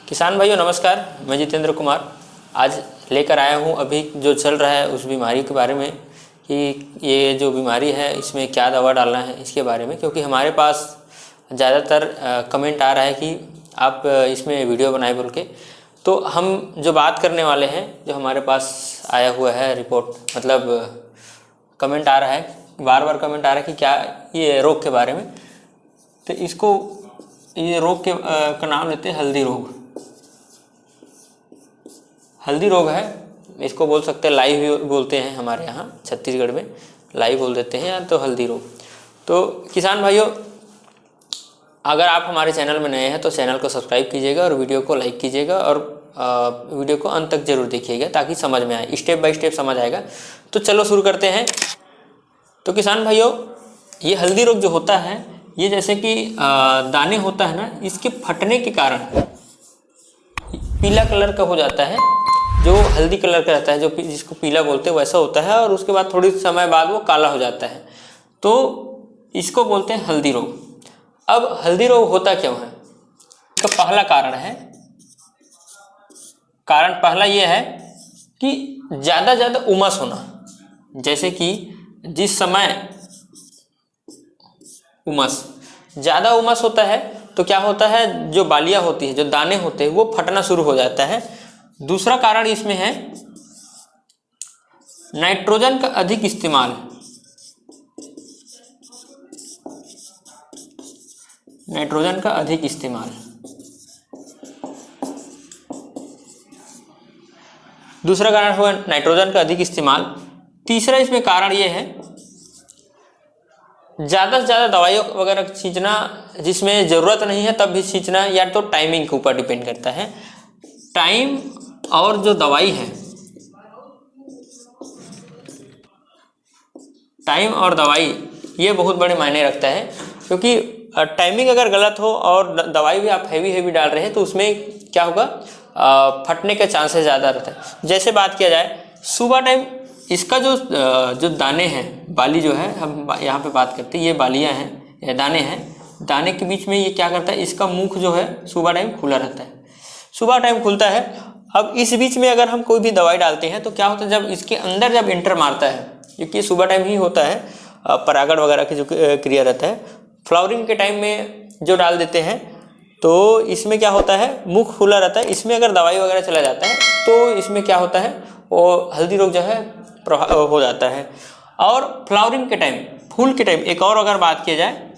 किसान भाइयों नमस्कार, मैं जितेंद्र कुमार आज लेकर आया हूं अभी जो चल रहा है उस बीमारी के बारे में कि ये जो बीमारी है इसमें क्या दवा डालना है इसके बारे में, क्योंकि हमारे पास ज़्यादातर कमेंट आ रहा है कि आप इसमें वीडियो बनाए बोल के। तो हम जो बात करने वाले हैं, जो हमारे पास आया हुआ है रिपोर्ट, मतलब कमेंट आ रहा है, बार बार कमेंट आ रहा है कि क्या ये रोग के बारे में। तो इसको ये रोग के का नाम लेते हैं हल्दी रोग। हल्दी रोग है, इसको बोल सकते हैं लाइव भी बोलते हैं, हमारे यहाँ छत्तीसगढ़ में लाइव बोल देते हैं या तो हल्दी रोग। तो किसान भाइयों, अगर आप हमारे चैनल में नए हैं तो चैनल को सब्सक्राइब कीजिएगा और वीडियो को लाइक कीजिएगा और वीडियो को अंत तक जरूर देखिएगा ताकि समझ में आए, स्टेप बाय स्टेप समझ आएगा। तो चलो शुरू करते हैं। तो किसान भाइयों, ये हल्दी रोग जो होता है, ये जैसे कि दाने होता है ना, इसके फटने के कारण पीला कलर का हो जाता है, जो हल्दी कलर का रहता है, जो जिसको पीला बोलते हैं वैसा होता है, और उसके बाद थोड़ी समय बाद वो काला हो जाता है। तो इसको बोलते हैं हल्दी रोग। अब हल्दी रोग होता क्यों है? इसका पहला कारण है, कारण पहला ये है कि ज़्यादा उमस होना। जैसे कि जिस समय ज़्यादा उमस होता है तो क्या होता है, जो बालियाँ होती है, जो दाने होते हैं, वो फटना शुरू हो जाता है। दूसरा कारण इसमें है नाइट्रोजन का अधिक इस्तेमाल। नाइट्रोजन का अधिक इस्तेमाल दूसरा कारण हुआ नाइट्रोजन का अधिक इस्तेमाल। तीसरा इसमें कारण ये है ज़्यादा से ज़्यादा दवाइयों वगैरह छींचना, जिसमें ज़रूरत नहीं है तब भी छींचना, या तो टाइमिंग के ऊपर डिपेंड करता है। टाइम और जो दवाई है, टाइम और दवाई ये बहुत बड़े मायने रखता है, क्योंकि टाइमिंग अगर गलत हो और दवाई भी आप हैवी डाल रहे हैं तो उसमें क्या होगा, फटने के चांसेस ज़्यादा रहता है। जैसे बात किया जाए सुबह टाइम, इसका जो दाने हैं, बाली जो है, हम यहाँ पे बात करते हैं, ये बालियाँ हैं या दाने हैं, दाने के बीच में ये क्या करता है, इसका मुख जो है सुबह टाइम खुला रहता है, सुबह टाइम खुलता है। अब इस बीच में अगर हम कोई भी दवाई डालते हैं तो क्या होता है, जब इसके अंदर जब इंटर मारता है, क्योंकि सुबह टाइम ही होता है परागण वगैरह की जो क्रिया रहता है, फ्लावरिंग के टाइम में जो डाल देते हैं तो इसमें क्या होता है, मुख खुला रहता है, इसमें अगर दवाई वगैरह चला जाता है तो इसमें क्या होता है, वो हल्दी रोग जो है हो जाता है। और फ्लावरिंग के टाइम, फूल के टाइम, एक और अगर बात किया जाए,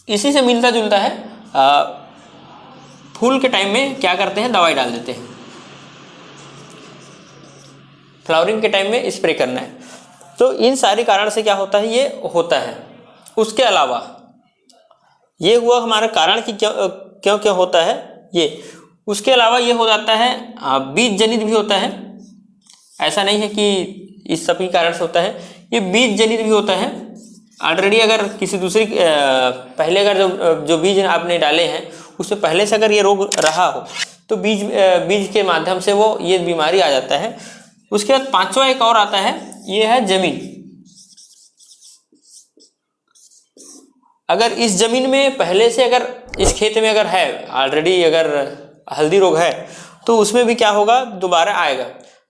इसी से मिलता जुलता है, फूल के टाइम में क्या करते हैं, दवाई डाल देते हैं, फ्लावरिंग के टाइम में स्प्रे करना है। तो इन सारे कारण से क्या होता है, ये होता है। उसके अलावा ये हुआ हमारा कारण कि क्यों होता है ये। उसके अलावा ये हो जाता है बीज जनित भी होता है। ऐसा नहीं है कि इस सभी कारण से होता है, ये बीज जनित भी होता है। ऑलरेडी अगर किसी दूसरी पहले अगर जो बीज आपने डाले हैं उससे पहले से अगर ये रोग रहा हो तो बीज के माध्यम से वो ये बीमारी आ जाता है। उसके बाद पांचवा एक और आता है, ये है जमीन। अगर इस जमीन में पहले से, अगर इस खेत में अगर है ऑलरेडी, अगर हल्दी रोग है तो उसमें भी क्या होगा, दोबारा आएगा।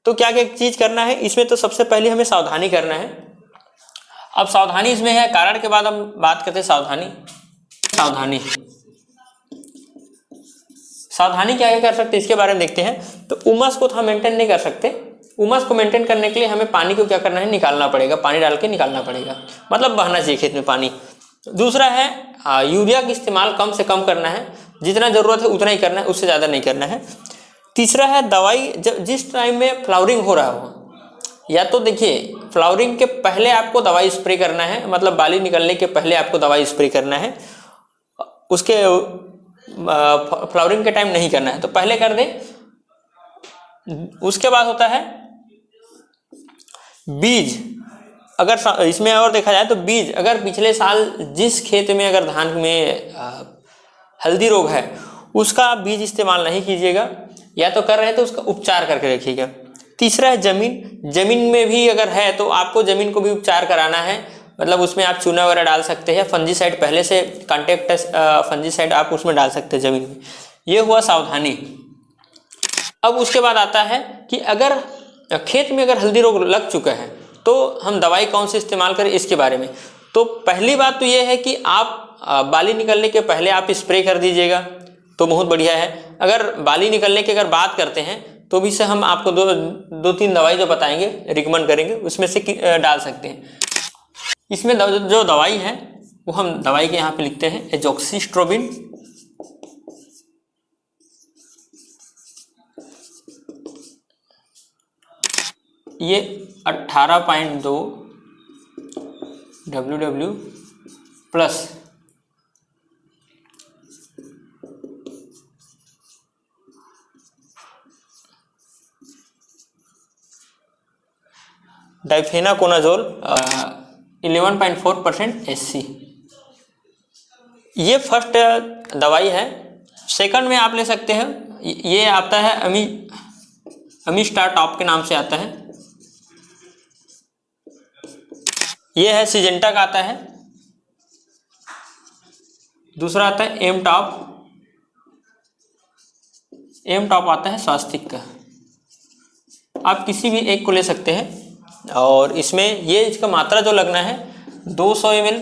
तो क्या क्या चीज़ करना है इसमें, तो सबसे पहले हमें सावधानी करना है। अब सावधानी इसमें है, कारण के बाद हम बात करते हैं सावधानी क्या क्या कर सकते हैं इसके बारे में देखते हैं। तो उमस को तो हम मेंटेन नहीं कर सकते। उमस को मेंटेन करने के लिए हमें पानी को क्या करना है, निकालना पड़ेगा, पानी डाल के निकालना पड़ेगा, मतलब बहना चाहिए खेत में पानी। दूसरा है यूरिया का इस्तेमाल कम से कम करना है, जितना ज़रूरत है उतना ही करना है, उससे ज़्यादा नहीं करना है। तीसरा है दवाई, जब जिस टाइम में फ्लावरिंग हो रहा हो, या तो देखिए फ्लावरिंग के पहले आपको दवाई स्प्रे करना है, मतलब बाली निकलने के पहले आपको दवाई स्प्रे करना है, उसके फ्लावरिंग के टाइम नहीं करना है, तो पहले कर दें। उसके बाद होता है बीज। अगर इसमें और देखा जाए तो बीज, अगर पिछले साल जिस खेत में अगर धान में हल्दी रोग है उसका बीज इस्तेमाल नहीं कीजिएगा, या तो कर रहे हैं तो उसका उपचार करके रखिएगा। तीसरा है जमीन में भी अगर है तो आपको जमीन को भी उपचार कराना है, मतलब उसमें आप चूना वगैरह डाल सकते हैं, फंजीसाइड पहले से कॉन्टेक्ट फंजीसाइड आप उसमें डाल सकते हैं जमीन में। ये हुआ सावधानी। अब उसके बाद आता है कि अगर खेत में अगर हल्दी रोग लग चुका है तो हम दवाई कौन सी इस्तेमाल करें इसके बारे में। तो पहली बात तो ये है कि आप बाली निकलने के पहले आप स्प्रे कर दीजिएगा तो बहुत बढ़िया है। अगर बाली निकलने की अगर बात करते हैं तो भी से हम आपको दो तीन दवाई जो बताएंगे रिकमेंड करेंगे, उसमें से डाल सकते हैं। इसमें जो दवाई है वो हम दवाई के यहाँ पे लिखते हैं एजोक्सिस्ट्रोबिन। ये 18.2 WW प्लस डाइफेनाकोनाजोल 11.4% SC। ये फर्स्ट दवाई है। सेकंड में आप ले सकते हैं, ये आता है अमीस्टार टॉप के नाम से आता है। ये है सिजेंटा का आता है। दूसरा आता है एम टॉप आता है स्वास्तिक का। आप किसी भी एक को ले सकते हैं और इसमें ये इसका मात्रा जो लगना है 200 ml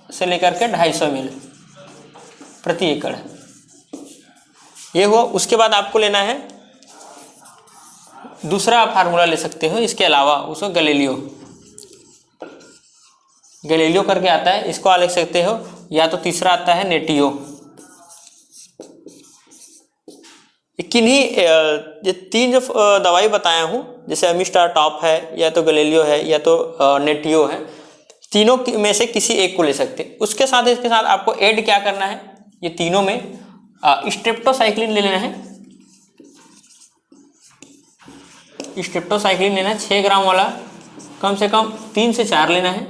से लेकर के 250 ml प्रति एकड़, ये हुआ। उसके बाद आपको लेना है दूसरा फार्मूला ले सकते हो इसके अलावा, उसको गैलीलियो करके आता है, इसको आप लिख सकते हो। या तो तीसरा आता है नेटियो। किन्हीं ये तीन जो दवाई बताया हूँ, जैसे अमीस्टार टॉप है या तो गैलीलियो है या तो नेटियो है, तीनों में से किसी एक को ले सकते हैं। उसके साथ इसके साथ आपको ऐड क्या करना है, ये तीनों में स्ट्रेप्टोसाइक्लिन ले लेना है। स्ट्रेप्टोसाइक्लिन लेना है 6 ग्राम वाला, कम से कम 3 से 4 लेना है,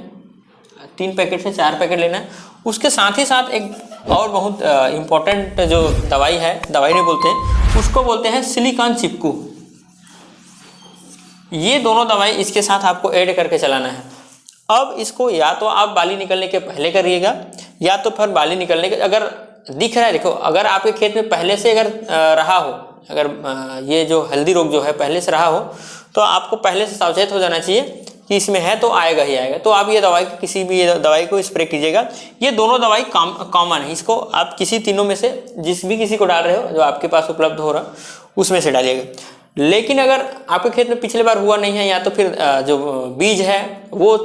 3 पैकेट से 4 पैकेट लेना है। उसके साथ ही साथ एक और बहुत इम्पोर्टेंट जो दवाई है, दवाई नहीं बोलते हैं उसको, बोलते हैं सिलिकॉन चिपकू। ये दोनों दवाई इसके साथ आपको ऐड करके चलाना है। अब इसको या तो आप बाली निकलने के पहले करिएगा या तो फिर बाली निकलने के, अगर दिख रहा है, देखो अगर आपके खेत में पहले से अगर रहा हो, अगर ये जो हल्दी रोग जो है पहले से रहा हो तो आपको पहले से सावचेत हो जाना चाहिए कि इसमें है तो आएगा ही आएगा। तो आप ये दवाई किसी भी दवाई को स्प्रे कीजिएगा। ये दोनों दवाई कॉमन है, इसको आप किसी तीनों में से जिस भी किसी को डाल रहे हो जो आपके पास उपलब्ध हो रहा उसमें से डालिएगा। लेकिन अगर आपके खेत में पिछले बार हुआ नहीं है या तो फिर जो बीज है वो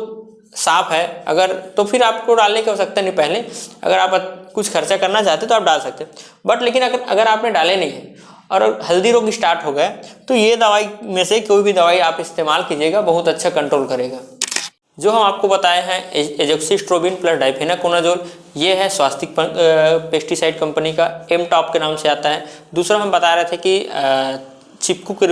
साफ है अगर, तो फिर आपको डालने की आवश्यकता नहीं। पहले अगर आप कुछ खर्चा करना चाहते तो आप डाल सकते हैं, बट लेकिन अगर आपने डाले नहीं है और हल्दी रोग स्टार्ट हो गया तो ये दवाई में से कोई भी दवाई आप इस्तेमाल कीजिएगा, बहुत अच्छा कंट्रोल करेगा। जो हम आपको बताए हैं एजोक्सिस्ट्रोबिन प्लस डाइफेनाकोनाजोल, ये है स्वास्तिक पेस्टिसाइड कंपनी का, एम टॉप के नाम से आता है। दूसरा हम बता रहे थे कि चिपकू के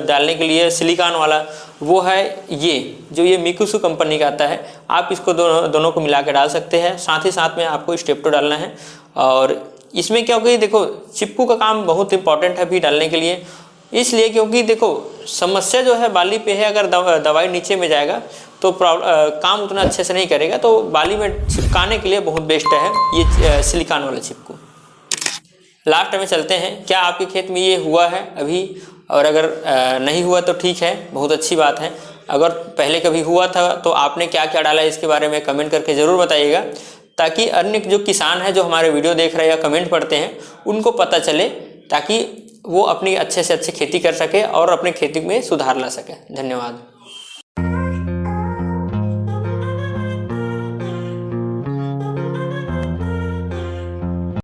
डालने के लिए सिलिकॉन वाला, वो है ये मिकुसु कंपनी का आता है। आप इसको दोनों को मिला के डाल सकते हैं। साथ ही साथ में आपको स्टेप्टो डालना है। और इसमें क्योंकि देखो चिपकू का काम बहुत इंपॉर्टेंट है अभी डालने के लिए, इसलिए क्योंकि देखो समस्या जो है बाली पे है, अगर दवाई नीचे में जाएगा तो काम उतना अच्छे से नहीं करेगा। तो बाली में चिपकाने के लिए बहुत बेस्ट है ये सिलिकॉन वाला चिपकू। लास्ट में चलते हैं, क्या आपके खेत में ये हुआ है अभी, और अगर नहीं हुआ तो ठीक है, बहुत अच्छी बात है। अगर पहले कभी हुआ था तो आपने क्या क्या डाला इसके बारे में कमेंट करके ज़रूर बताइएगा, ताकि अन्य जो किसान हैं जो हमारे वीडियो देख रहे हैं या कमेंट पढ़ते हैं उनको पता चले, ताकि वो अपनी अच्छे से अच्छी खेती कर सके और अपनी खेती में सुधार ला सके। धन्यवाद।